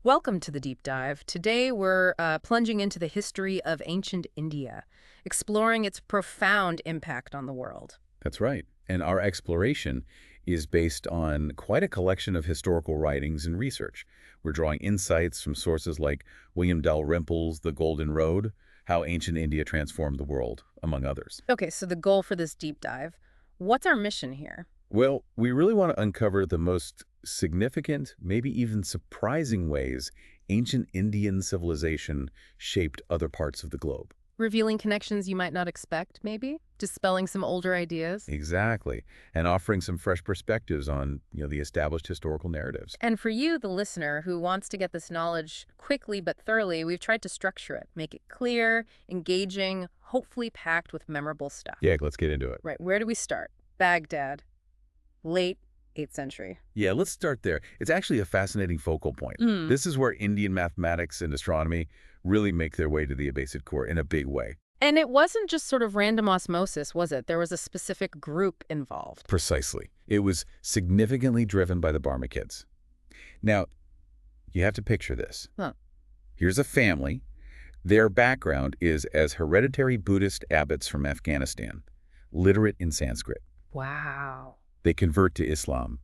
Welcome to the deep dive. Today we're plunging into the history of ancient India, exploring its profound impact on the world. That's right. And our exploration is based on quite a collection of historical writings and research. We're drawing insights from sources like William Dalrymple's The Golden Road, How Ancient India Transformed the World, among others. Okay, so the goal for this deep dive, what's our mission here? Well, we really want to uncover the most significant, maybe even surprising ways ancient Indian civilization shaped other parts of the globe. Revealing connections you might not expect, maybe? Dispelling some older ideas? Exactly. And offering some fresh perspectives on, the established historical narratives. And for you, the listener, who wants to get this knowledge quickly but thoroughly, we've tried to structure it, make it clear, engaging, hopefully packed with memorable stuff. Yeah, let's get into it. Right, where do we start? Baghdad, late 8th century. Yeah, let's start there. It's actually a fascinating focal point. This is where Indian mathematics and astronomy really make their way to the Abbasid court in a big way. And it wasn't just sort of random osmosis, was it? There was a specific group involved. Precisely. It was significantly driven by the Barmakids. Now, you have to picture this. Huh. Here's a family. Their background is as hereditary Buddhist abbots from Afghanistan, literate in Sanskrit. Wow. They convert to Islam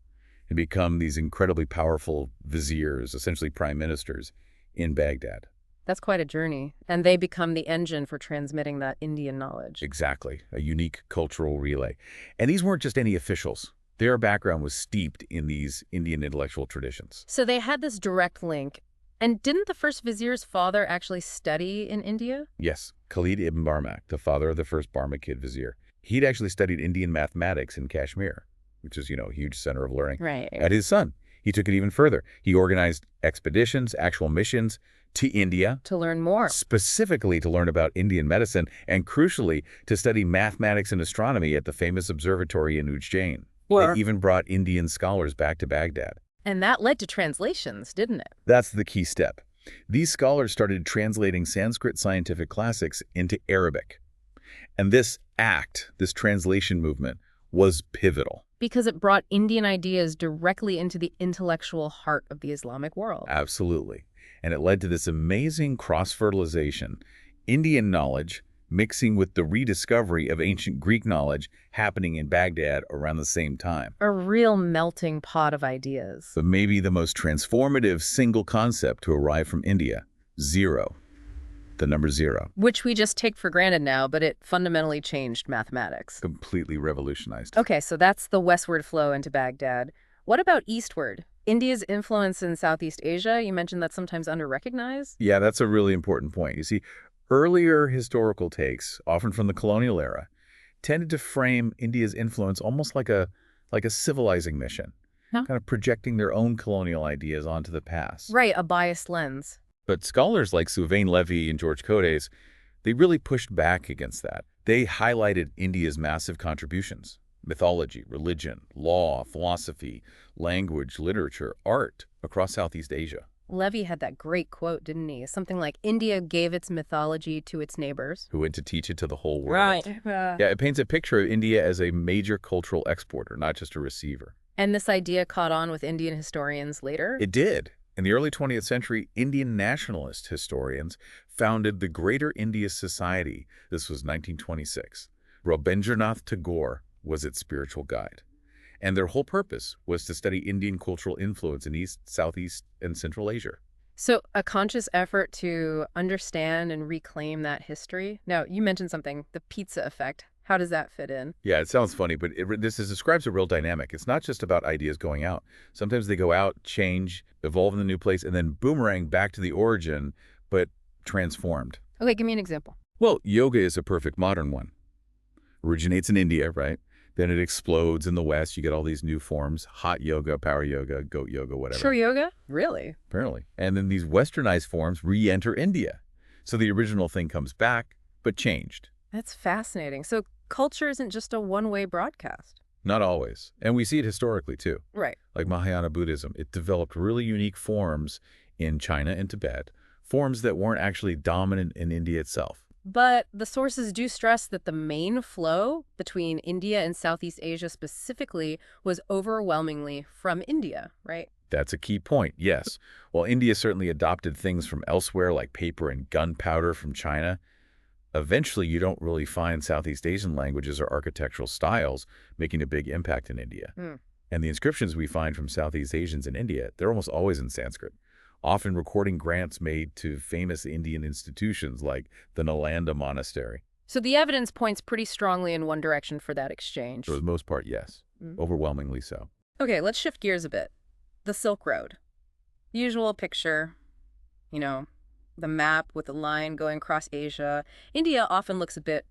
and become these incredibly powerful viziers, essentially prime ministers, in Baghdad. That's quite a journey. And they become the engine for transmitting that Indian knowledge. Exactly, a unique cultural relay. And these weren't just any officials. Their background was steeped in these Indian intellectual traditions. So they had this direct link. And didn't the first vizier's father actually study in India? Yes, Khalid ibn Barmak, the father of the first Barmakid vizier. He'd actually studied Indian mathematics in Kashmir, which is, a huge center of learning. Right. At his son, he took it even further. He organized expeditions, actual missions to India, To learn more. specifically to learn about Indian medicine, and crucially, to study mathematics and astronomy at the famous observatory in Ujjain. They even brought Indian scholars back to Baghdad. And that led to translations, didn't it? That's the key step. These scholars started translating Sanskrit scientific classics into Arabic. And this translation movement, was pivotal. Because it brought Indian ideas directly into the intellectual heart of the Islamic world. Absolutely. And it led to this amazing cross-fertilization. Indian knowledge mixing with the rediscovery of ancient Greek knowledge happening in Baghdad around the same time. A real melting pot of ideas. But maybe the most transformative single concept to arrive from India, zero. The number zero. Which we just take for granted now, but it fundamentally changed mathematics. Completely revolutionized. Okay, so that's the westward flow into Baghdad. What about eastward? India's influence in Southeast Asia, you mentioned that's sometimes under-recognized? Yeah, that's a really important point. You see, earlier historical takes, often from the colonial era, tended to frame India's influence almost like a civilizing mission, kind of projecting their own colonial ideas onto the past. Right, a biased lens. But scholars like Sylvain Levy and George Codes, they really pushed back against that. They highlighted India's massive contributions: mythology, religion, law, philosophy, language, literature, art across Southeast Asia. Levy had that great quote, didn't he? Something like, India gave its mythology to its neighbors. Who went to teach it to the whole world. Right. Yeah, it paints a picture of India as a major cultural exporter, not just a receiver. And this idea caught on with Indian historians later? It did. In the early 20th century, Indian nationalist historians founded the Greater India Society. This was 1926. Rabindranath Tagore was its spiritual guide. And their whole purpose was to study Indian cultural influence in East, Southeast, and Central Asia. So a conscious effort to understand and reclaim that history. Now, you mentioned something, the pizza effect. How does that fit in? Yeah, it sounds funny, but this describes a real dynamic. It's not just about ideas going out. Sometimes they go out, change, evolve in the new place, and then boomerang back to the origin, but transformed. Okay, give me an example. Well, yoga is a perfect modern one. Originates in India, right? Then it explodes in the West. You get all these new forms: hot yoga, power yoga, goat yoga, whatever. Sure yoga? Really? Apparently. And then these westernized forms re-enter India. So the original thing comes back, but changed. That's fascinating. So culture isn't just a one-way broadcast. Not always. And we see it historically, too. Right. Like Mahayana Buddhism. It developed really unique forms in China and Tibet, forms that weren't actually dominant in India itself. But the sources do stress that the main flow between India and Southeast Asia specifically was overwhelmingly from India, right? That's a key point, yes. While India certainly adopted things from elsewhere like paper and gunpowder from China, eventually you don't really find Southeast Asian languages or architectural styles making a big impact in India. Hmm. And the inscriptions we find from Southeast Asians in India, they're almost always in Sanskrit, often recording grants made to famous Indian institutions like the Nalanda Monastery. So the evidence points pretty strongly in one direction for that exchange. For the most part, yes. Mm. Overwhelmingly so. Okay, let's shift gears a bit. The Silk Road. Usual picture, you know, the map with the line going across Asia. India often looks a bit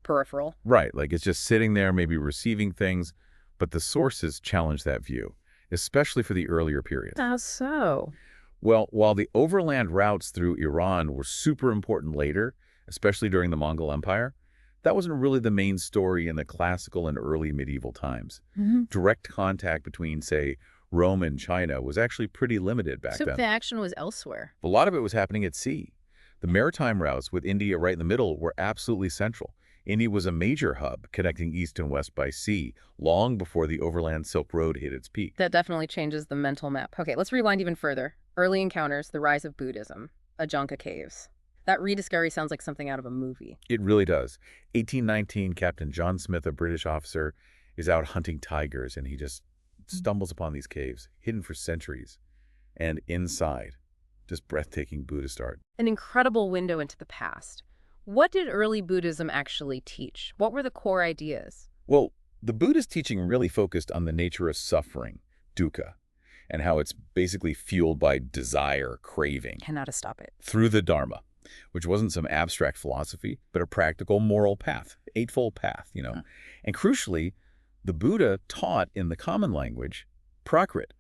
peripheral. Right, like it's just sitting there, maybe receiving things, but the sources challenge that view, especially for the earlier periods. How so? Well, while the overland routes through Iran were super important later, especially during the Mongol Empire, that wasn't really the main story in the classical and early medieval times. Direct contact between, say, Rome and China was actually pretty limited back So then. the action was elsewhere. A lot of it was happening at sea. The maritime routes with India right in the middle were absolutely central. India was a major hub connecting east and west by sea, long before the overland Silk Road hit its peak. That definitely changes the mental map. Okay, let's rewind even further. Early encounters, the rise of Buddhism, Ajanta Caves. That rediscovery sounds like something out of a movie. It really does. 1819, Captain John Smith, a British officer, is out hunting tigers, and he just stumbles upon these caves, hidden for centuries. And inside, just breathtaking Buddhist art. An incredible window into the past. What did early Buddhism actually teach? What were the core ideas? Well, the Buddhist teaching really focused on the nature of suffering, dukkha, and how it's basically fueled by desire, craving, And how to stop it. through the Dharma, which wasn't some abstract philosophy, but a practical moral path, eightfold path. And crucially, the Buddha taught in the common language, Prakrit,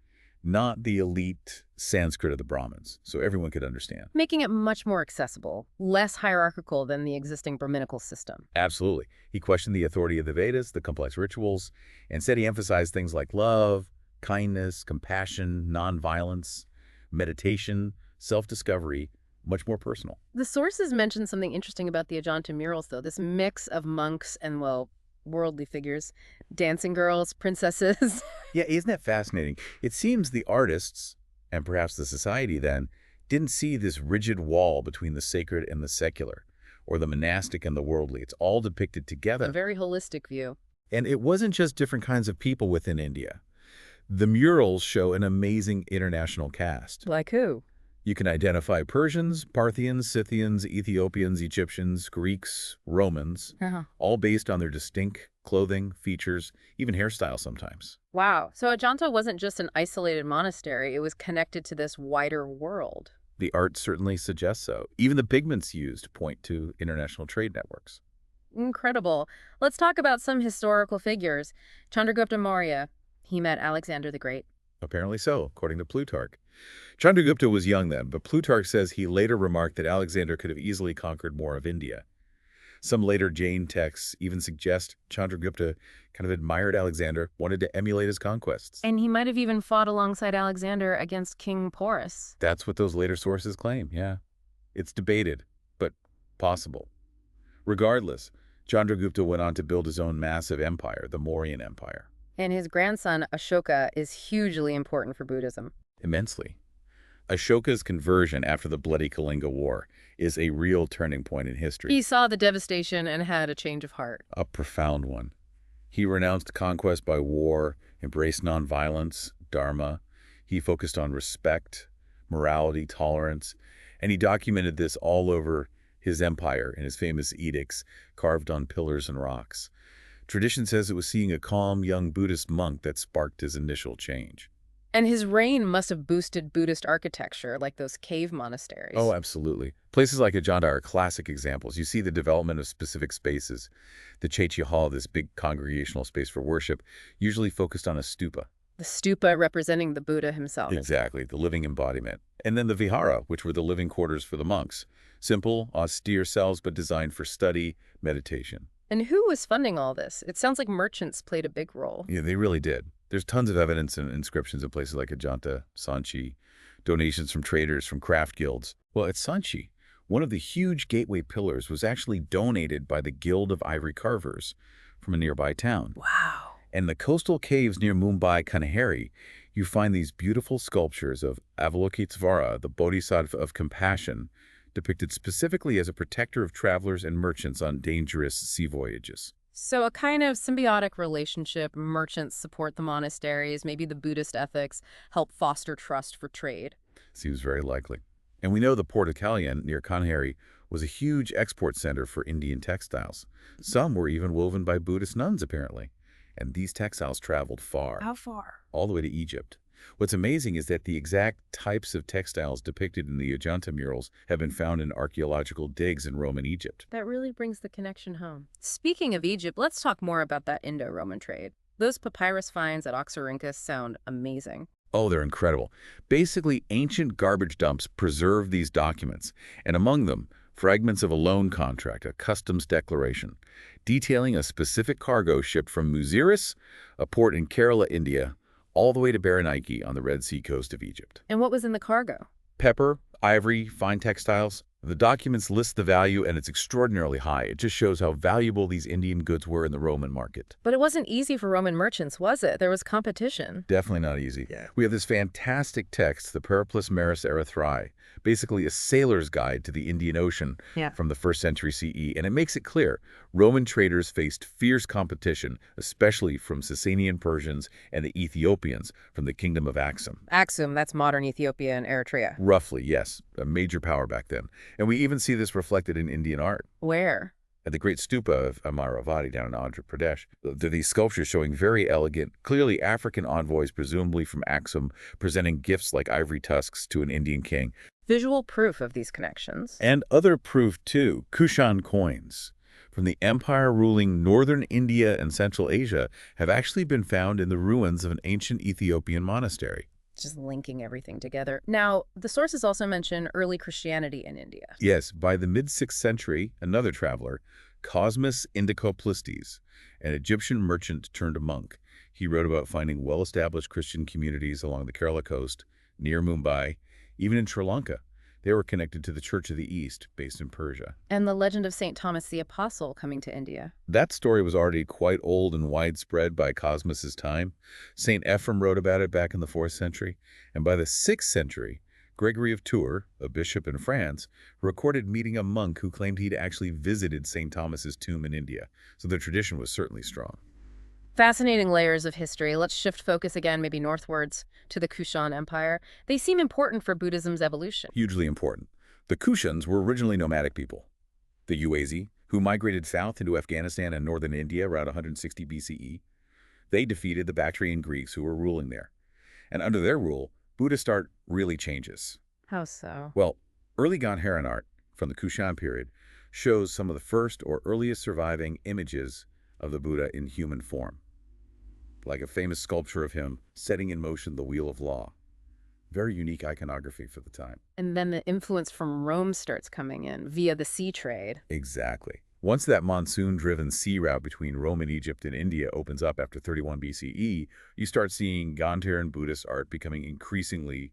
not the elite Sanskrit of the Brahmins, so everyone could understand. Making it much more accessible, less hierarchical than the existing Brahminical system. Absolutely. He questioned the authority of the Vedas, the complex rituals, and said he emphasized things like love, kindness, compassion, nonviolence, meditation, self-discovery, much more personal. The sources mention something interesting about the Ajanta murals, though. This mix of monks and, well, worldly figures, dancing girls, princesses. Yeah, isn't that fascinating? It seems the artists, and perhaps the society then, didn't see this rigid wall between the sacred and the secular, or the monastic and the worldly. It's all depicted together. A very holistic view. And it wasn't just different kinds of people within India. The murals show an amazing international cast. Like who? You can identify Persians, Parthians, Scythians, Ethiopians, Egyptians, Greeks, Romans, all based on their distinct clothing, features, even hairstyle sometimes. Wow. So Ajanta wasn't just an isolated monastery. It was connected to this wider world. The art certainly suggests so. Even the pigments used point to international trade networks. Incredible. Let's talk about some historical figures. Chandragupta Maurya. He met Alexander the Great. Apparently so, according to Plutarch. Chandragupta was young then, but Plutarch says he later remarked that Alexander could have easily conquered more of India. Some later Jain texts even suggest Chandragupta kind of admired Alexander, wanted to emulate his conquests. And he might have even fought alongside Alexander against King Porus. That's what those later sources claim, yeah. It's debated, but possible. Regardless, Chandragupta went on to build his own massive empire, the Mauryan Empire. And his grandson, Ashoka, is hugely important for Buddhism. Immensely. Ashoka's conversion after the bloody Kalinga War is a real turning point in history. He saw the devastation and had a change of heart. A profound one. He renounced conquest by war, embraced nonviolence, dharma. He focused on respect, morality, tolerance, and he documented this all over his empire in his famous edicts carved on pillars and rocks. Tradition says it was seeing a calm young Buddhist monk that sparked his initial change. And his reign must have boosted Buddhist architecture, like those cave monasteries. Oh, absolutely. Places like Ajanta are classic examples. You see the development of specific spaces. The Chaitya Hall, this big congregational space for worship, usually focused on a stupa. The stupa representing the Buddha himself. Exactly, the living embodiment. And then the vihara, which were the living quarters for the monks. Simple, austere cells, but designed for study, meditation. And who was funding all this? It sounds like merchants played a big role. Yeah, they really did. There's tons of evidence and inscriptions in places like Ajanta, Sanchi, donations from traders, from craft guilds. Well, at Sanchi, one of the huge gateway pillars was actually donated by the Guild of Ivory Carvers from a nearby town. Wow. And the coastal caves near Mumbai, Kanahari, You find these beautiful sculptures of Avalokitesvara, the Bodhisattva of compassion, depicted specifically as a protector of travelers and merchants on dangerous sea voyages. So a kind of symbiotic relationship, merchants support the monasteries, maybe the Buddhist ethics help foster trust for trade. Seems very likely. And we know the Port of Kalyan near Kanheri was a huge export center for Indian textiles. Some were even woven by Buddhist nuns, apparently. And these textiles traveled far, How far? all the way to Egypt. What's amazing is that the exact types of textiles depicted in the Ajanta murals have been found in archaeological digs in Roman Egypt. That really brings the connection home. Speaking of Egypt, let's talk more about that Indo-Roman trade. Those papyrus finds at Oxyrhynchus sound amazing. Oh, they're incredible. Basically, ancient garbage dumps preserve these documents, and among them, fragments of a loan contract, a customs declaration, detailing a specific cargo shipped from Muziris, a port in Kerala, India, all the way to Berenike on the Red Sea coast of Egypt. And what was in the cargo? Pepper, ivory, fine textiles. The documents list the value, and it's extraordinarily high. It just shows how valuable these Indian goods were in the Roman market. But it wasn't easy for Roman merchants, was it? There was competition. Definitely not easy. We have this fantastic text, the Periplus Maris Erythrae, basically a sailor's guide to the Indian Ocean from the 1st century CE, and it makes it clear Roman traders faced fierce competition, especially from Sasanian Persians and the Ethiopians from the Kingdom of Axum. Axum, that's modern Ethiopia and Eritrea. Roughly, yes, a major power back then. And we even see this reflected in Indian art. Where? At the Great Stupa of Amaravati down in Andhra Pradesh, there are these sculptures showing very elegant, clearly African envoys, presumably from Axum, presenting gifts like ivory tusks to an Indian king. Visual proof of these connections. And other proof, too, Kushan coins from the empire ruling northern India and Central Asia have actually been found in the ruins of an ancient Ethiopian monastery. Just linking everything together. Now, the sources also mention early Christianity in India. Yes, by the mid-6th century, another traveler, Cosmas Indicoplistes, an Egyptian merchant turned monk, he wrote about finding well-established Christian communities along the Kerala coast, near Mumbai, even in Sri Lanka. They were connected to the Church of the East, based in Persia. And the legend of St. Thomas the Apostle coming to India. That story was already quite old and widespread by Cosmas's time. St. Ephrem wrote about it back in the 4th century. And by the 6th century, Gregory of Tours, a bishop in France, recorded meeting a monk who claimed he'd actually visited St. Thomas's tomb in India. So the tradition was certainly strong. Fascinating layers of history. Let's shift focus again, maybe northwards, to the Kushan Empire. They seem important for Buddhism's evolution. Hugely important. The Kushans were originally nomadic people. The Yuezhi, who migrated south into Afghanistan and northern India around 160 BCE, they defeated the Bactrian Greeks who were ruling there. And under their rule, Buddhist art really changes. How so? Well, early Gandharan art from the Kushan period shows some of the first or earliest surviving images of the Buddha in human form, like a famous sculpture of him setting in motion the wheel of law. Very unique iconography for the time. And then the influence from Rome starts coming in via the sea trade. Exactly. Once that monsoon-driven sea route between Rome and Egypt and India opens up after 31 BCE, you start seeing Gandharan Buddhist art becoming increasingly,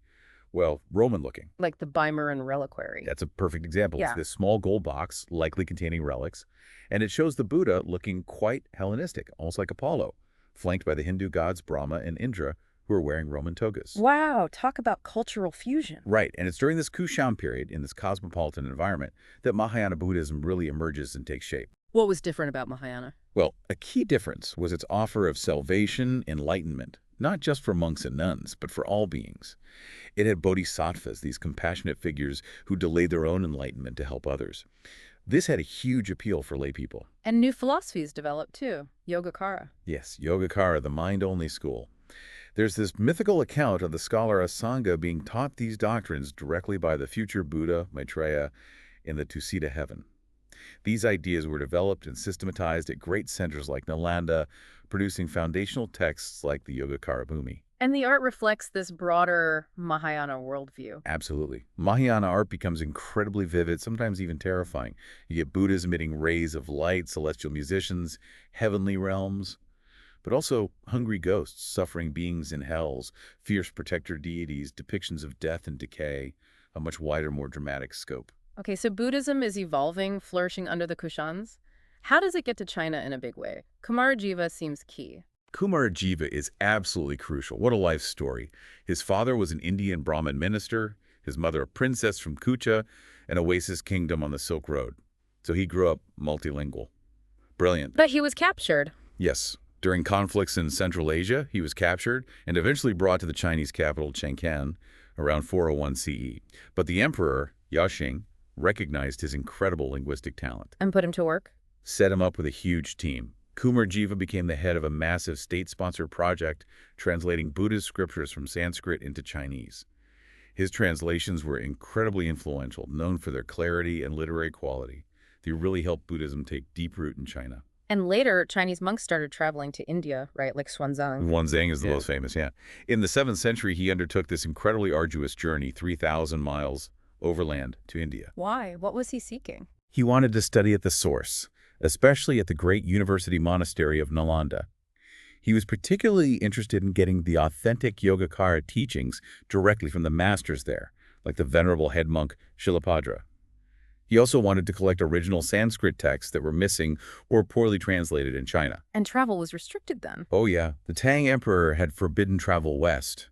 well, Roman-looking. Like the Beimeran reliquary. That's a perfect example. Yeah. It's this small gold box, likely containing relics, and it shows the Buddha looking quite Hellenistic, almost like Apollo, flanked by the Hindu gods Brahma and Indra, who are wearing Roman togas. Wow, talk about cultural fusion. Right, and it's during this Kushan period, in this cosmopolitan environment, that Mahayana Buddhism really emerges and takes shape. What was different about Mahayana? Well, a key difference was its offer of salvation, enlightenment, not just for monks and nuns, but for all beings. It had bodhisattvas, these compassionate figures who delayed their own enlightenment to help others. This had a huge appeal for lay people. And new philosophies developed too. Yogacara. Yes, Yogacara, the mind-only school. There's this mythical account of the scholar Asanga being taught these doctrines directly by the future Buddha, Maitreya, in the Tusita heaven. These ideas were developed and systematized at great centers like Nalanda, producing foundational texts like the Yogacara Bhumi. And the art reflects this broader Mahayana worldview. Absolutely. Mahayana art becomes incredibly vivid, sometimes even terrifying. You get Buddhas emitting rays of light, celestial musicians, heavenly realms, but also hungry ghosts, suffering beings in hells, fierce protector deities, depictions of death and decay, a much wider, more dramatic scope. Okay, so Buddhism is evolving, flourishing under the Kushans. How does it get to China in a big way? Kumarajiva seems key. Kumarajiva is absolutely crucial. What a life story. His father was an Indian Brahmin minister, his mother a princess from Kucha, an oasis kingdom on the Silk Road. So he grew up multilingual. Brilliant. But he was captured. Yes. During conflicts in Central Asia, he was captured and eventually brought to the Chinese capital Chengkan around 401 CE. But the emperor, Yaxing, recognized his incredible linguistic talent. And put him to work? Set him up with a huge team. Kumarjiva became the head of a massive state-sponsored project translating Buddhist scriptures from Sanskrit into Chinese. His translations were incredibly influential, known for their clarity and literary quality. They really helped Buddhism take deep root in China. And later, Chinese monks started traveling to India, right, like Xuanzang. Xuanzang is the most famous, yeah. In the 7th century, he undertook this incredibly arduous journey, 3,000 miles overland to India. Why? What was he seeking? He wanted to study at the source, especially at the great university monastery of Nalanda. He was particularly interested in getting the authentic Yogacara teachings directly from the masters there, like the venerable head monk Shilapadra. He also wanted to collect original Sanskrit texts that were missing or poorly translated in China. And travel was restricted then. Oh yeah, the Tang emperor had forbidden travel west.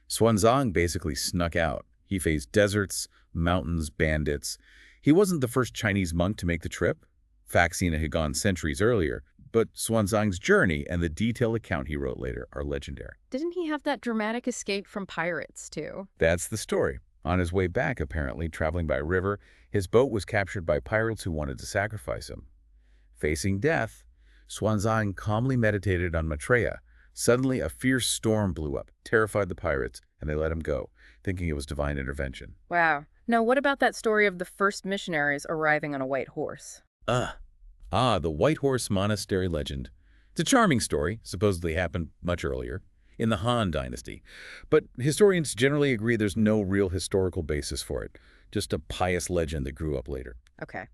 Xuanzang basically snuck out. He faced deserts, mountains, bandits. He wasn't the first Chinese monk to make the trip. Faxina had gone centuries earlier, but Xuanzang's journey and the detailed account he wrote later are legendary. Didn't he have that dramatic escape from pirates, too? That's the story. On his way back, apparently, traveling by river, his boat was captured by pirates who wanted to sacrifice him. Facing death, Xuanzang calmly meditated on Maitreya. Suddenly, a fierce storm blew up, terrified the pirates, and they let him go, thinking it was divine intervention. Wow. Now, what about that story of the first missionaries arriving on a white horse? The White Horse Monastery legend. It's a charming story, supposedly happened much earlier, in the Han Dynasty. But historians generally agree there's no real historical basis for it, just a pious legend that grew up later. Okay.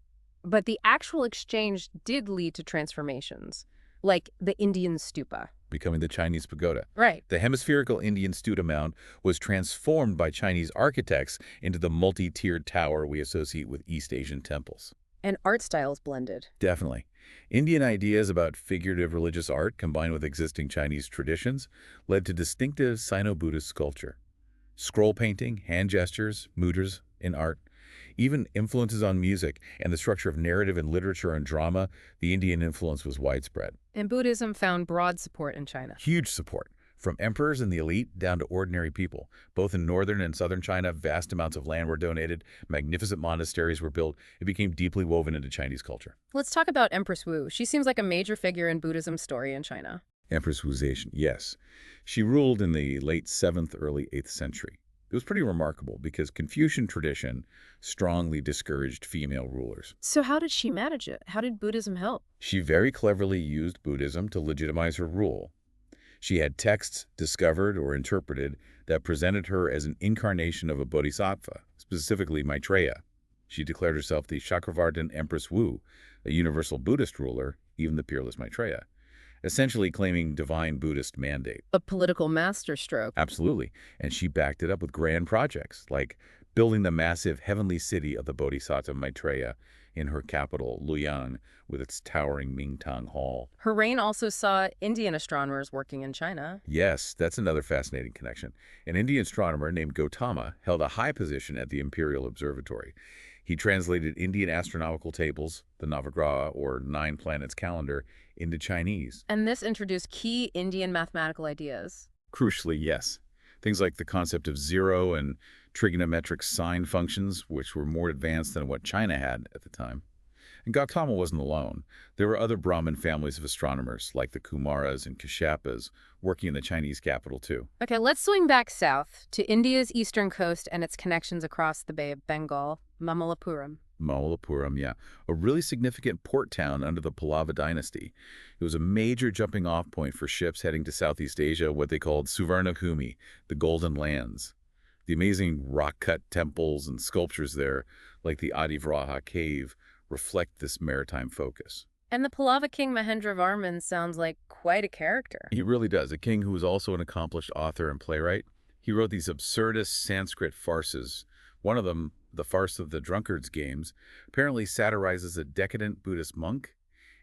But the actual exchange did lead to transformations, like the Indian stupa. Becoming the Chinese pagoda. Right. The hemispherical Indian stupa mound was transformed by Chinese architects into the multi-tiered tower we associate with East Asian temples. And art styles blended. Definitely. Indian ideas about figurative religious art combined with existing Chinese traditions led to distinctive Sino-Buddhist sculpture. Scroll painting, hand gestures, mudras in art, even influences on music and the structure of narrative in literature and drama, the Indian influence was widespread. And Buddhism found broad support in China. Huge support. From emperors and the elite down to ordinary people. Both in northern and southern China, vast amounts of land were donated, magnificent monasteries were built. It became deeply woven into Chinese culture. Let's talk about Empress Wu. She seems like a major figure in Buddhism's story in China. Empress Wu's, yes. She ruled in the late 7th, early 8th century. It was pretty remarkable because Confucian tradition strongly discouraged female rulers. So how did she manage it? How did Buddhism help? She very cleverly used Buddhism to legitimize her rule. She had texts discovered or interpreted that presented her as an incarnation of a bodhisattva, specifically Maitreya. She declared herself the Chakravartin Empress Wu, a universal Buddhist ruler, even the peerless Maitreya, essentially claiming divine Buddhist mandate. A political masterstroke. Absolutely. And she backed it up with grand projects, like building the massive heavenly city of the Bodhisattva Maitreya in her capital, Luoyang, with its towering Mingtang Hall. Her reign also saw Indian astronomers working in China. Yes, that's another fascinating connection. An Indian astronomer named Gautama held a high position at the Imperial Observatory. He translated Indian astronomical tables, the Navagraha, or 9 planets calendar, into Chinese. And this introduced key Indian mathematical ideas. Crucially, yes. Things like the concept of zero and trigonometric sine functions, which were more advanced than what China had at the time. And Gautama wasn't alone. There were other Brahmin families of astronomers, like the Kumaras and Kashyapis, working in the Chinese capital too. Okay, let's swing back south to India's eastern coast and its connections across the Bay of Bengal, Mamallapuram. Mamallapuram, yeah. A really significant port town under the Pallava dynasty. It was a major jumping-off point for ships heading to Southeast Asia, what they called Suvarnabhumi, the Golden Lands. The amazing rock-cut temples and sculptures there, like the Adivraha cave, reflect this maritime focus. And the Pallava king Mahendravarman sounds like quite a character. He really does. A king who was also an accomplished author and playwright. He wrote these absurdist Sanskrit farces. One of them, the farce of the Drunkard's Games, apparently satirizes a decadent Buddhist monk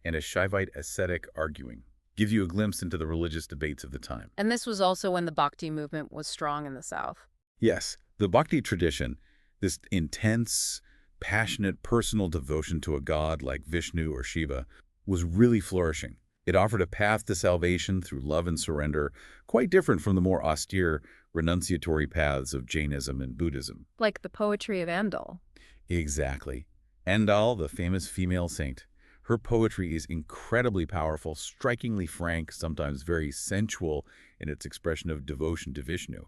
and a Shaivite ascetic arguing. Gives you a glimpse into the religious debates of the time. And this was also when the Bhakti movement was strong in the South. Yes, the Bhakti tradition, this intense, passionate, personal devotion to a god like Vishnu or Shiva, was really flourishing. It offered a path to salvation through love and surrender, quite different from the more austere, renunciatory paths of Jainism and Buddhism. Like the poetry of Andal. Exactly. Endal, the famous female saint, her poetry is incredibly powerful, strikingly frank, sometimes very sensual in its expression of devotion to Vishnu.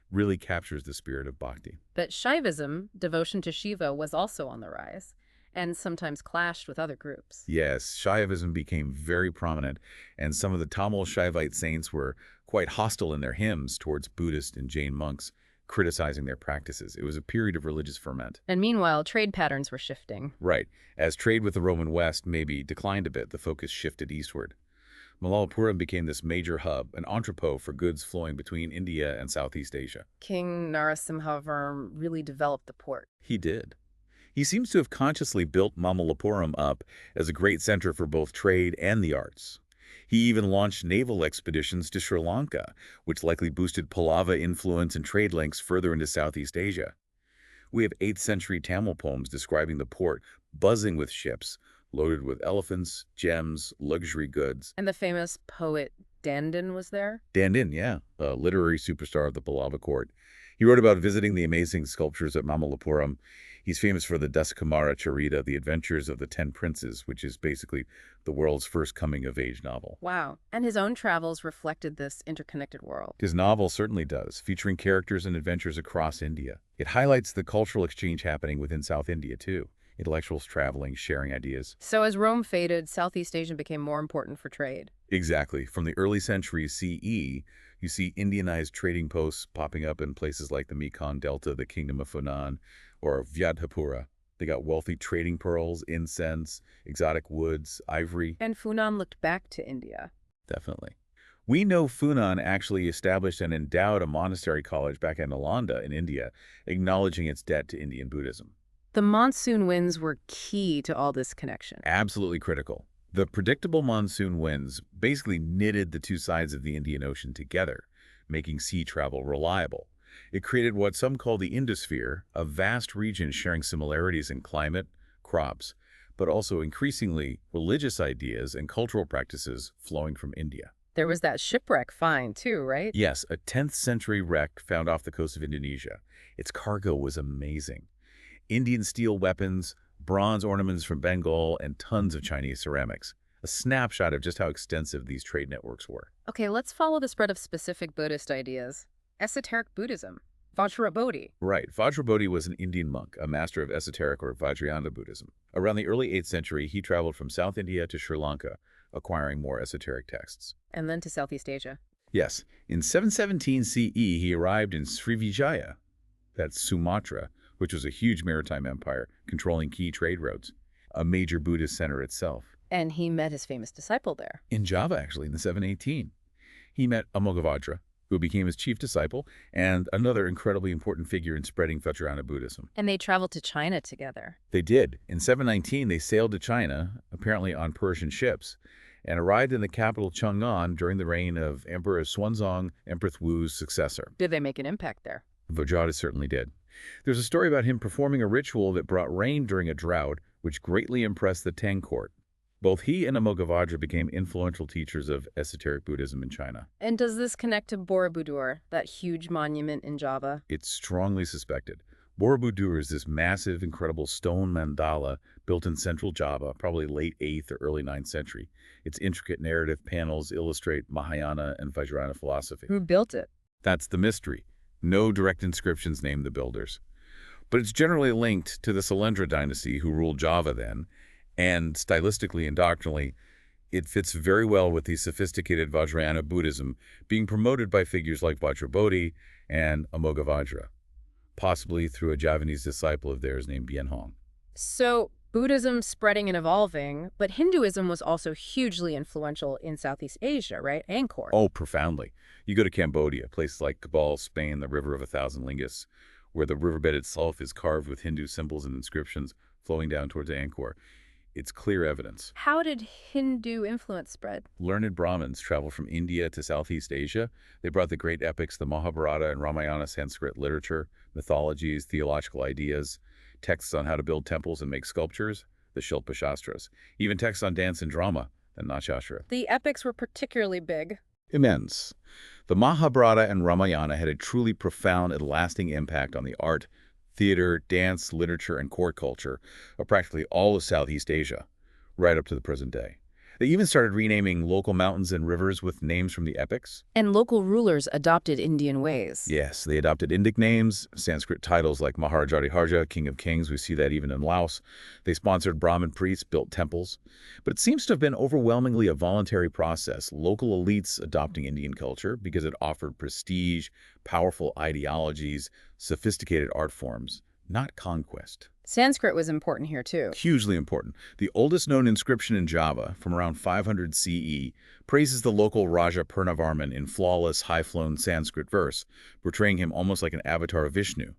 Really captures the spirit of bhakti. But Shaivism, devotion to Shiva, was also on the rise, and sometimes clashed with other groups. Yes, Shaivism became very prominent, and some of the Tamil Shaivite saints were quite hostile in their hymns towards Buddhist and Jain monks, criticizing their practices. It was a period of religious ferment. And meanwhile, trade patterns were shifting. Right. As trade with the Roman West maybe declined a bit, the focus shifted eastward. Mallappuram became this major hub, an entrepot for goods flowing between India and Southeast Asia. King Narasimhavarma really developed the port. He did. He seems to have consciously built Mallappuram up as a great center for both trade and the arts. He even launched naval expeditions to Sri Lanka, which likely boosted Pallava influence and trade links further into Southeast Asia. We have 8th century Tamil poems describing the port buzzing with ships, loaded with elephants, gems, luxury goods. And the famous poet Dandin was there? Dandin, yeah, a literary superstar of the Pallava court. He wrote about visiting the amazing sculptures at Mamallapuram. He's famous for the Dasakamara Charita, The Adventures of the 10 Princes, which is basically the world's first coming-of-age novel. Wow. And his own travels reflected this interconnected world. His novel certainly does, featuring characters and adventures across India. It highlights the cultural exchange happening within South India, too. Intellectuals traveling, sharing ideas. So as Rome faded, Southeast Asia became more important for trade. Exactly. From the early centuries CE, you see Indianized trading posts popping up in places like the Mekong Delta, the Kingdom of Funan, or Vyadhapura. They got wealthy trading pearls, incense, exotic woods, ivory. And Funan looked back to India. Definitely. We know Funan actually established and endowed a monastery college back in Nalanda in India, acknowledging its debt to Indian Buddhism. The monsoon winds were key to all this connection. Absolutely critical. The predictable monsoon winds basically knitted the two sides of the Indian Ocean together, making sea travel reliable. It created what some call the Indosphere, a vast region sharing similarities in climate, crops, but also increasingly religious ideas and cultural practices flowing from India. There was that shipwreck find too, right? Yes, a 10th century wreck found off the coast of Indonesia. Its cargo was amazing. Indian steel weapons, bronze ornaments from Bengal, and tons of Chinese ceramics. A snapshot of just how extensive these trade networks were. Okay, let's follow the spread of specific Buddhist ideas. Esoteric Buddhism. Vajrabodhi. Right. Vajrabodhi was an Indian monk, a master of esoteric or Vajrayana Buddhism. Around the early 8th century, he traveled from South India to Sri Lanka, acquiring more esoteric texts. And then to Southeast Asia. Yes. In 717 CE, he arrived in Srivijaya, that's Sumatra, which was a huge maritime empire controlling key trade routes, a major Buddhist center itself. And he met his famous disciple there. In Java, actually, in the 718. He met Amoghavajra, who became his chief disciple, and another incredibly important figure in spreading Vajrayana Buddhism. And they traveled to China together. They did. In 719, they sailed to China, apparently on Persian ships, and arrived in the capital Chang'an during the reign of Emperor Xuanzang, Empress Wu's successor. Did they make an impact there? Vajrayana certainly did. There's a story about him performing a ritual that brought rain during a drought, which greatly impressed the Tang court. Both he and Amoghavajra became influential teachers of esoteric Buddhism in China. And does this connect to Borobudur, that huge monument in Java? It's strongly suspected. Borobudur is this massive, incredible stone mandala built in central Java, probably late 8th or early 9th century. Its intricate narrative panels illustrate Mahayana and Vajrayana philosophy. Who built it? That's the mystery. No direct inscriptions name the builders. But it's generally linked to the Sailendra dynasty who ruled Java then, and stylistically and doctrinally, it fits very well with the sophisticated Vajrayana Buddhism being promoted by figures like Vajrabodhi and Amoghavajra, possibly through a Javanese disciple of theirs named Bien Hong. So Buddhism spreading and evolving, but Hinduism was also hugely influential in Southeast Asia, right? Angkor. Oh, profoundly. You go to Cambodia, places like Kabul, Spain, the River of a Thousand Lingas, where the riverbed itself is carved with Hindu symbols and inscriptions flowing down towards Angkor. It's clear evidence. How did Hindu influence spread? Learned Brahmins traveled from India to Southeast Asia. They brought the great epics, the Mahabharata and Ramayana, Sanskrit literature, mythologies, theological ideas, texts on how to build temples and make sculptures, the Shilpa Shastras, even texts on dance and drama, the Natashastra. The epics were particularly big. Immense. The Mahabharata and Ramayana had a truly profound and lasting impact on the art, theater, dance, literature, and court culture of practically all of Southeast Asia, right up to the present day. They even started renaming local mountains and rivers with names from the epics. And local rulers adopted Indian ways. Yes, they adopted Indic names, Sanskrit titles like Maharaja, King of Kings. We see that even in Laos. They sponsored Brahmin priests, built temples. But it seems to have been overwhelmingly a voluntary process, local elites adopting Indian culture because it offered prestige, powerful ideologies, sophisticated art forms, not conquest. Sanskrit was important here too. Hugely important. The oldest known inscription in Java, from around 500 CE, praises the local Raja Purnavarman in flawless, high-flown Sanskrit verse, portraying him almost like an avatar of Vishnu.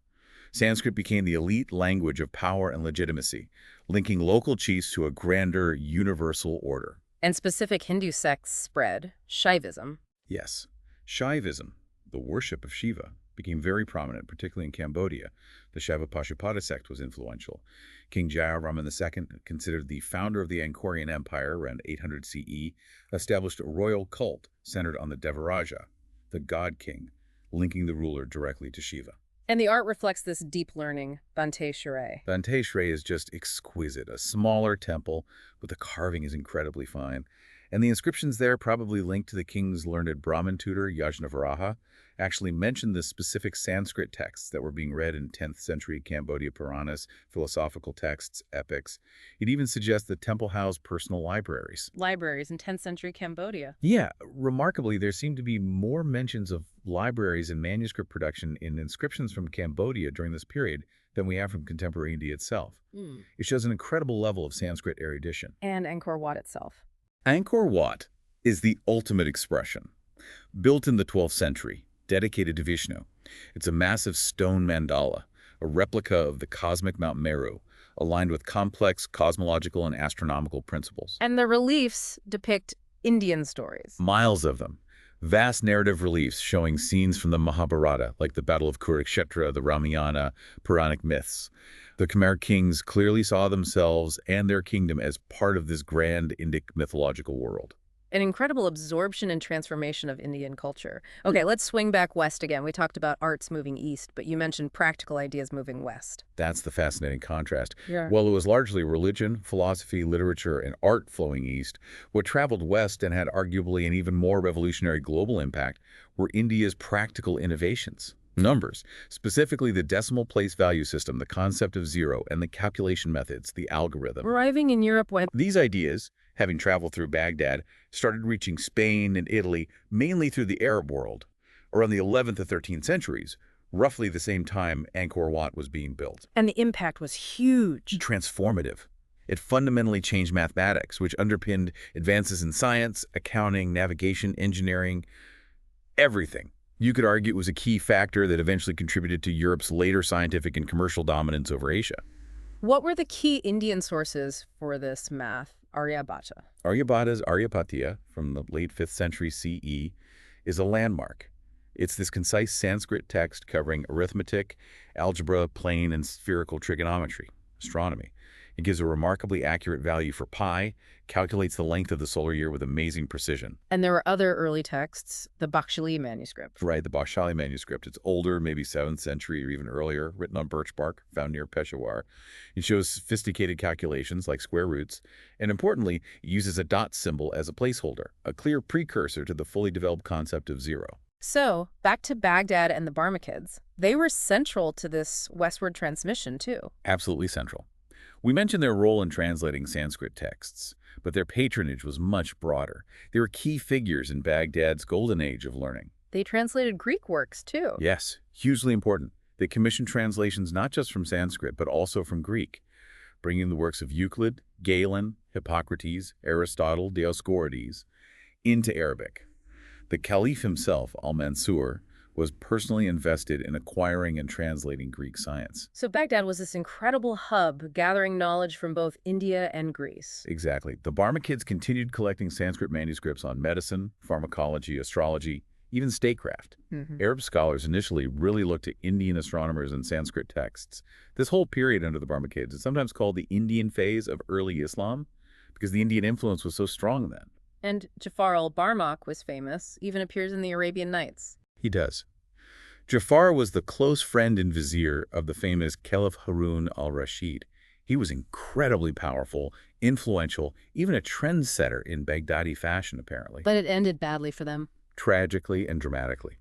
Sanskrit became the elite language of power and legitimacy, linking local chiefs to a grander, universal order. And specific Hindu sects spread. Shaivism. Yes, Shaivism, the worship of Shiva, became very prominent, particularly in Cambodia. The Shaiva Pashupata sect was influential. King Jayavarman II, considered the founder of the Angkorian Empire around 800 CE, established a royal cult centered on the Devaraja, the god king, linking the ruler directly to Shiva. And the art reflects this deep learning. Bante Shrey. Bante Shrey is just exquisite, a smaller temple, but the carving is incredibly fine. And the inscriptions there, probably linked to the king's learned Brahmin tutor, Yajnavaraka, actually mentioned the specific Sanskrit texts that were being read in 10th century Cambodia Puranas, philosophical texts, epics. It even suggests the temple housed personal libraries. Libraries in 10th century Cambodia. Yeah, remarkably, there seem to be more mentions of libraries and manuscript production in inscriptions from Cambodia during this period than we have from contemporary India itself. It shows an incredible level of Sanskrit erudition. And Angkor Wat itself. Angkor Wat is the ultimate expression. Built in the 12th century, dedicated to Vishnu. It's a massive stone mandala, a replica of the cosmic Mount Meru, aligned with complex cosmological and astronomical principles. And the reliefs depict Indian stories. Miles of them. Vast narrative reliefs showing scenes from the Mahabharata, like the Battle of Kurukshetra, the Ramayana, Puranic myths. The Khmer kings clearly saw themselves and their kingdom as part of this grand Indic mythological world. An incredible absorption and transformation of Indian culture. Okay, let's swing back west again. We talked about arts moving east, but you mentioned practical ideas moving west. That's the fascinating contrast. Yeah. While it was largely religion, philosophy, literature, and art flowing east, what traveled west and had arguably an even more revolutionary global impact were India's practical innovations. Numbers, specifically the decimal place value system, the concept of zero, and the calculation methods, the algorithm. Arriving in Europe when These ideas, having traveled through Baghdad, started reaching Spain and Italy, mainly through the Arab world. Around the 11th and 13th centuries, roughly the same time Angkor Wat was being built. And the impact was huge. Transformative. It fundamentally changed mathematics, which underpinned advances in science, accounting, navigation, engineering, everything. You could argue it was a key factor that eventually contributed to Europe's later scientific and commercial dominance over Asia. What were the key Indian sources for this math? Aryabhata. Aryabhata's Aryabhatiya, from the late 5th century CE, is a landmark. It's this concise Sanskrit text covering arithmetic, algebra, plane and spherical trigonometry, astronomy. It gives a remarkably accurate value for pi, calculates the length of the solar year with amazing precision. And there were other early texts, the Bakshali manuscript. Right, the Bakshali manuscript. It's older, maybe 7th century or even earlier, written on birch bark, found near Peshawar. It shows sophisticated calculations like square roots, and importantly, it uses a dot symbol as a placeholder, a clear precursor to the fully developed concept of zero. So, back to Baghdad and the Barmakids. They were central to this westward transmission, too. Absolutely central. We mentioned their role in translating Sanskrit texts, but their patronage was much broader. They were key figures in Baghdad's golden age of learning. They translated Greek works, too. Yes, hugely important. They commissioned translations not just from Sanskrit, but also from Greek, bringing the works of Euclid, Galen, Hippocrates, Aristotle, Dioscorides into Arabic. The Caliph himself, Al-Mansur, was personally invested in acquiring and translating Greek science. So Baghdad was this incredible hub gathering knowledge from both India and Greece. Exactly. The Barmakids continued collecting Sanskrit manuscripts on medicine, pharmacology, astrology, even statecraft. Arab scholars initially really looked to Indian astronomers and Sanskrit texts. This whole period under the Barmakids is sometimes called the Indian phase of early Islam because the Indian influence was so strong then. And Jafar al-Barmak was famous, even appears in the Arabian Nights. He does. Jafar was the close friend and vizier of the famous Caliph Harun al-Rashid. He was incredibly powerful, influential, even a trendsetter in Baghdadi fashion, apparently. But it ended badly for them. Tragically and dramatically.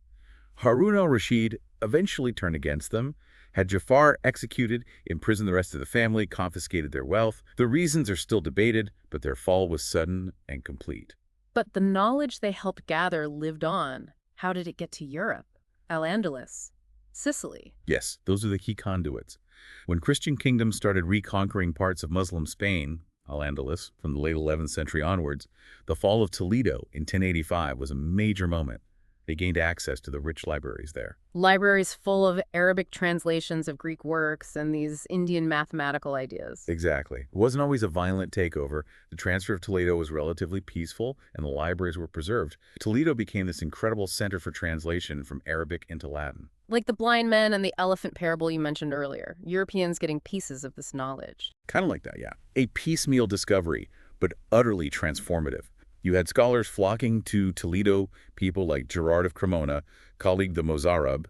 Harun al-Rashid eventually turned against them, had Jafar executed, imprisoned the rest of the family, confiscated their wealth. The reasons are still debated, but their fall was sudden and complete. But the knowledge they helped gather lived on. How did it get to Europe? Al-Andalus? Sicily? Yes, those are the key conduits. When Christian kingdoms started reconquering parts of Muslim Spain, Al-Andalus, from the late 11th century onwards, the fall of Toledo in 1085 was a major moment. They gained access to the rich libraries there. Libraries full of Arabic translations of Greek works and these Indian mathematical ideas. Exactly. It wasn't always a violent takeover. The transfer of Toledo was relatively peaceful, and the libraries were preserved. Toledo became this incredible center for translation from Arabic into Latin. Like the blind men and the elephant parable you mentioned earlier, Europeans getting pieces of this knowledge. Kind of like that, yeah. A piecemeal discovery, but utterly transformative. You had scholars flocking to Toledo, people like Gerard of Cremona, Khalid the Mozarab,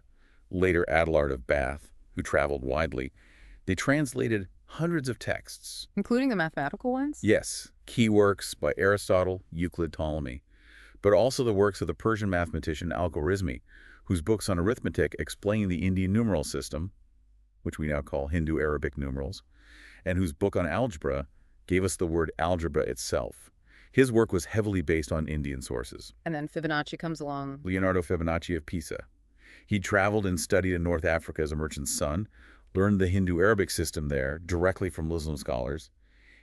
later Adelard of Bath, who traveled widely. They translated hundreds of texts. Including the mathematical ones? Yes, key works by Aristotle, Euclid, Ptolemy, but also the works of the Persian mathematician Al-Khwarizmi, whose books on arithmetic explain the Indian numeral system, which we now call Hindu-Arabic numerals, and whose book on algebra gave us the word algebra itself. His work was heavily based on Indian sources. And then Fibonacci comes along. Leonardo Fibonacci of Pisa. He traveled and studied in North Africa as a merchant's son, learned the Hindu-Arabic system there directly from Muslim scholars.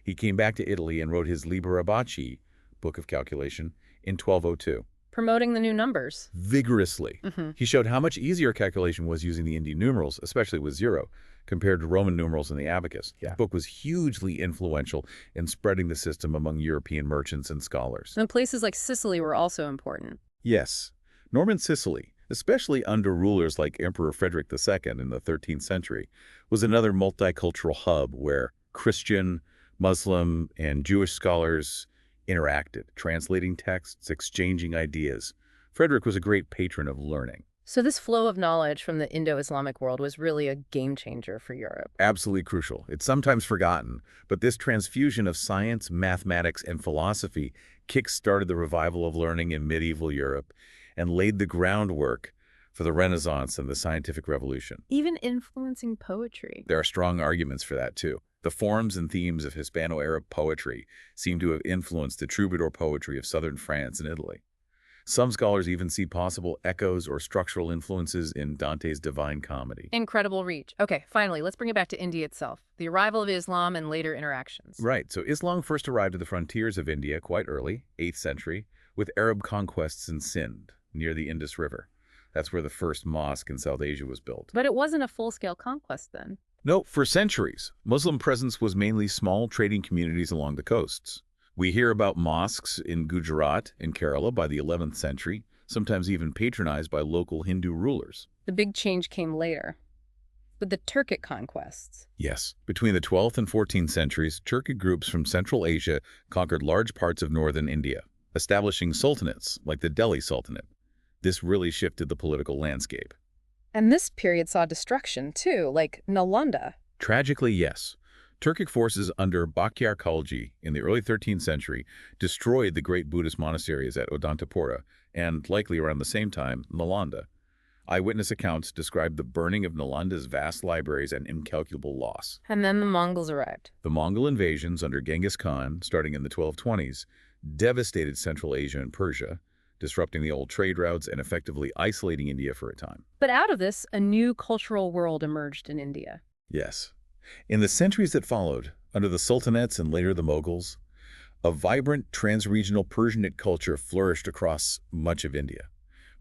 He came back to Italy and wrote his Liber Abaci, Book of Calculation, in 1202. Promoting the new numbers. Vigorously. He showed how much easier calculation was using the Indian numerals, especially with zero, compared to Roman numerals in the abacus. The book was hugely influential in spreading the system among European merchants and scholars. And places like Sicily were also important. Yes. Norman Sicily, especially under rulers like Emperor Frederick II in the 13th century, was another multicultural hub where Christian, Muslim, and Jewish scholars interacted, translating texts, exchanging ideas. Frederick was a great patron of learning. So this flow of knowledge from the Indo-Islamic world was really a game changer for Europe. Absolutely crucial. It's sometimes forgotten, but this transfusion of science, mathematics, and philosophy kick-started the revival of learning in medieval Europe and laid the groundwork for the Renaissance and the scientific revolution. Even influencing poetry. There are strong arguments for that, too. The forms and themes of Hispano-Arab poetry seem to have influenced the troubadour poetry of southern France and Italy. Some scholars even see possible echoes or structural influences in Dante's Divine Comedy. Incredible reach. Okay, finally, let's bring it back to India itself. The arrival of Islam and later interactions. Right, so Islam first arrived at the frontiers of India quite early, 8th century, with Arab conquests in Sindh, near the Indus River. That's where the first mosque in South Asia was built. But it wasn't a full-scale conquest then. No, for centuries, Muslim presence was mainly small trading communities along the coasts. We hear about mosques in Gujarat and Kerala by the 11th century, sometimes even patronized by local Hindu rulers. The big change came later, with the Turkic conquests. Yes, between the 12th and 14th centuries, Turkic groups from Central Asia conquered large parts of northern India, establishing sultanates like the Delhi Sultanate. This really shifted the political landscape. And this period saw destruction, too, like Nalanda. Tragically, yes. Turkic forces under Bakyar Khalji in the early 13th century destroyed the great Buddhist monasteries at Odantapura and, likely around the same time, Nalanda. Eyewitness accounts describe the burning of Nalanda's vast libraries and incalculable loss. And then the Mongols arrived. The Mongol invasions under Genghis Khan, starting in the 1220s, devastated Central Asia and Persia, disrupting the old trade routes and effectively isolating India for a time. But out of this, a new cultural world emerged in India. Yes. In the centuries that followed, under the Sultanates and later the Moguls, a vibrant trans-regional Persianate culture flourished across much of India.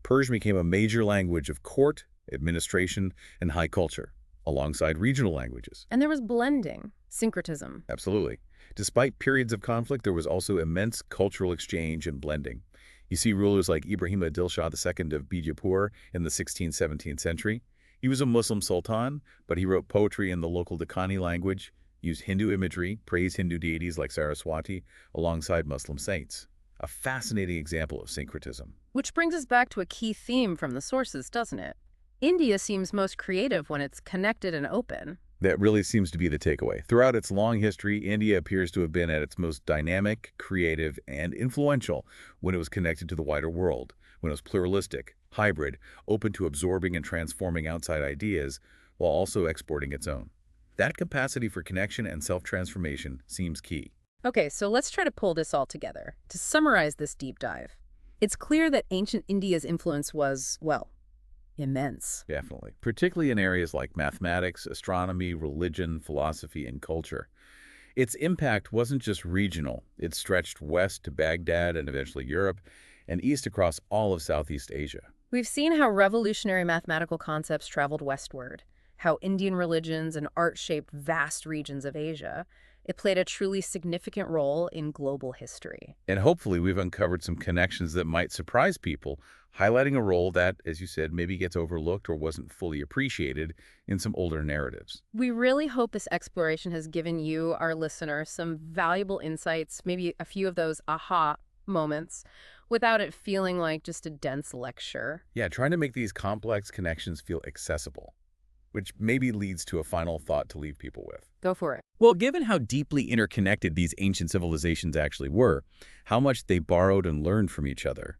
Persian became a major language of court, administration, and high culture, alongside regional languages. And there was blending, syncretism. Absolutely. Despite periods of conflict, there was also immense cultural exchange and blending. You see rulers like Ibrahim Adil Shah II of Bijapur in the 16th, 17th century. He was a Muslim sultan, but he wrote poetry in the local Deccani language, used Hindu imagery, praised Hindu deities like Saraswati, alongside Muslim saints. A fascinating example of syncretism. Which brings us back to a key theme from the sources, doesn't it? India seems most creative when it's connected and open. That really seems to be the takeaway. Throughout its long history, India appears to have been at its most dynamic, creative, and influential when it was connected to the wider world, when it was pluralistic, hybrid, open to absorbing and transforming outside ideas, while also exporting its own. That capacity for connection and self-transformation seems key. Okay, so let's try to pull this all together. To summarize this deep dive, it's clear that ancient India's influence was, well, immense. Definitely. Particularly in areas like mathematics, astronomy, religion, philosophy, and culture. Its impact wasn't just regional. It stretched west to Baghdad and eventually Europe, and east across all of Southeast Asia. We've seen how revolutionary mathematical concepts traveled westward, how Indian religions and art shaped vast regions of Asia. It played a truly significant role in global history. And hopefully we've uncovered some connections that might surprise people, highlighting a role that, as you said, maybe gets overlooked or wasn't fully appreciated in some older narratives. We really hope this exploration has given you, our listener, some valuable insights, maybe a few of those aha moments, without it feeling like just a dense lecture. Yeah, trying to make these complex connections feel accessible, which maybe leads to a final thought to leave people with. Go for it. Well, given how deeply interconnected these ancient civilizations actually were, how much they borrowed and learned from each other,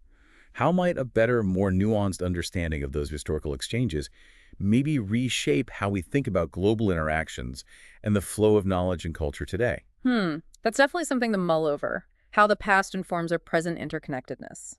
how might a better, more nuanced understanding of those historical exchanges maybe reshape how we think about global interactions and the flow of knowledge and culture today? That's definitely something to mull over, how the past informs our present interconnectedness.